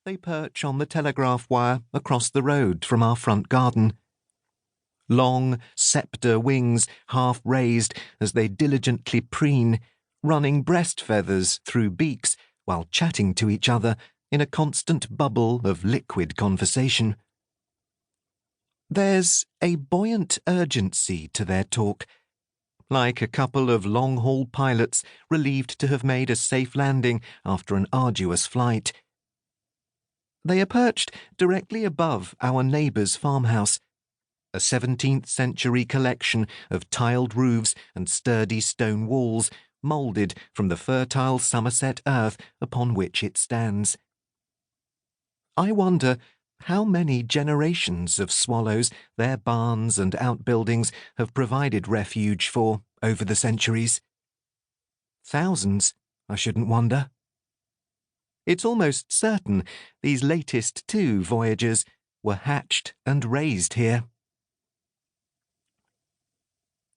They perch on the telegraph wire across the road from our front garden. Long sceptre wings half raised as they diligently preen, running breast feathers through beaks while chatting to each other in a constant bubble of liquid conversation. There's a buoyant urgency to their talk, like a couple of long-haul pilots relieved to have made a safe landing after an arduous flight. They are perched directly above our neighbour's farmhouse, a 17th-century collection of tiled roofs and sturdy stone walls moulded from the fertile Somerset earth upon which it stands. I wonder how many generations of swallows their barns and outbuildings have provided refuge for over the centuries. Thousands, I shouldn't wonder. It's almost certain these latest 2 voyagers were hatched and raised here.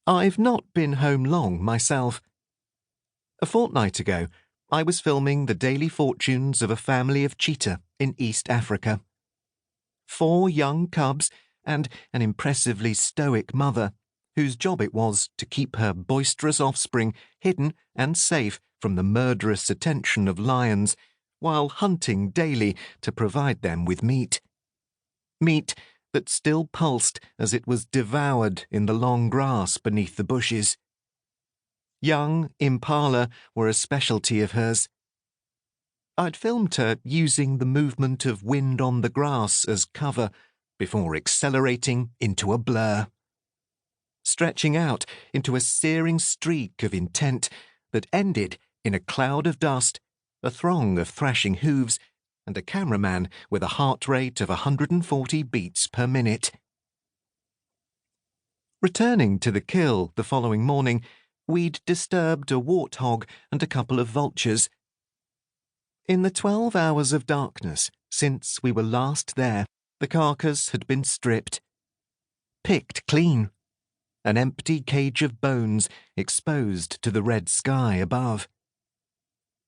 I've not been home long myself. A fortnight ago, I was filming the daily fortunes of a family of cheetah in East Africa. 4 young cubs and an impressively stoic mother, whose job it was to keep her boisterous offspring hidden and safe from the murderous attention of lions, while hunting daily to provide them with meat. Meat that still pulsed as it was devoured in the long grass beneath the bushes. Young impala were a specialty of hers. I'd filmed her using the movement of wind on the grass as cover before accelerating into a blur, stretching out into a searing streak of intent that ended in a cloud of dust, a throng of thrashing hooves, and a cameraman with a heart rate of 140 beats per minute. Returning to the kill the following morning, we'd disturbed a warthog and a couple of vultures. In the 12 hours of darkness since we were last there, the carcass had been stripped, picked clean, an empty cage of bones exposed to the red sky above.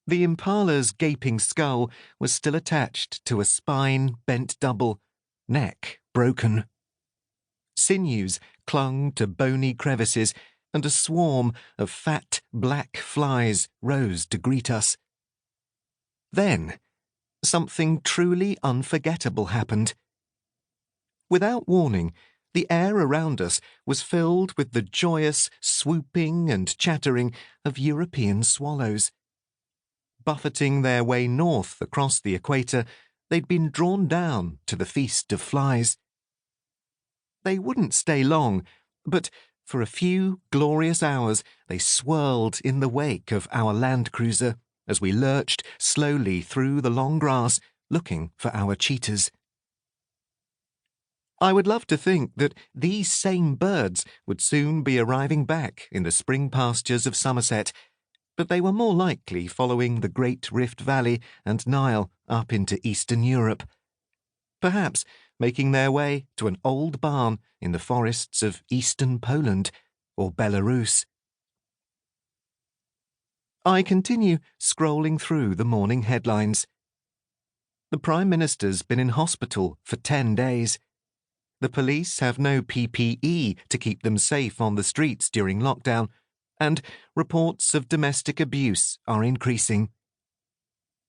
The impala's gaping skull was still attached to a spine bent double, neck broken. Sinews clung to bony crevices, and a swarm of fat black flies rose to greet us. Then, something truly unforgettable happened. Without warning, the air around us was filled with the joyous swooping and chattering of European swallows. Buffeting their way north across the equator, they'd been drawn down to the feast of flies. They wouldn't stay long, but for a few glorious hours they swirled in the wake of our land cruiser as we lurched slowly through the long grass looking for our cheetahs. I would love to think that these same birds would soon be arriving back in the spring pastures of Somerset, but they were more likely following the Great Rift Valley and Nile up into Eastern Europe, perhaps making their way to an old barn in the forests of Eastern Poland or Belarus. I continue scrolling through the morning headlines. The Prime Minister's been in hospital for 10 days. The police have no PPE to keep them safe on the streets during lockdown, and reports of domestic abuse are increasing.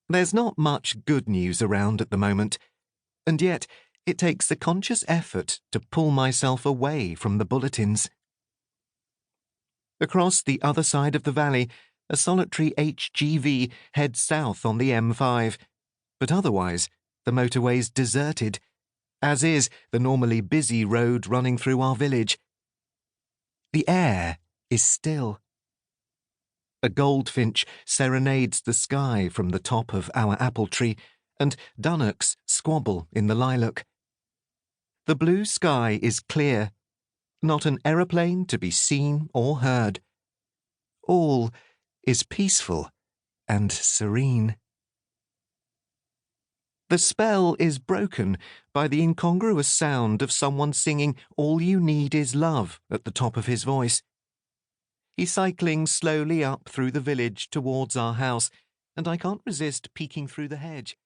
There's not much good news around at the moment, and yet it takes a conscious effort to pull myself away from the bulletins. Across the other side of the valley, a solitary HGV heads south on the M5, but otherwise the motorway's deserted, as is the normally busy road running through our village. The air is still. A goldfinch serenades the sky from the top of our apple tree, and dunnocks squabble in the lilac. The blue sky is clear, not an aeroplane to be seen or heard. All is peaceful and serene. The spell is broken by the incongruous sound of someone singing "All You Need Is Love" at the top of his voice. He's cycling slowly up through the village towards our house, and I can't resist peeking through the hedge.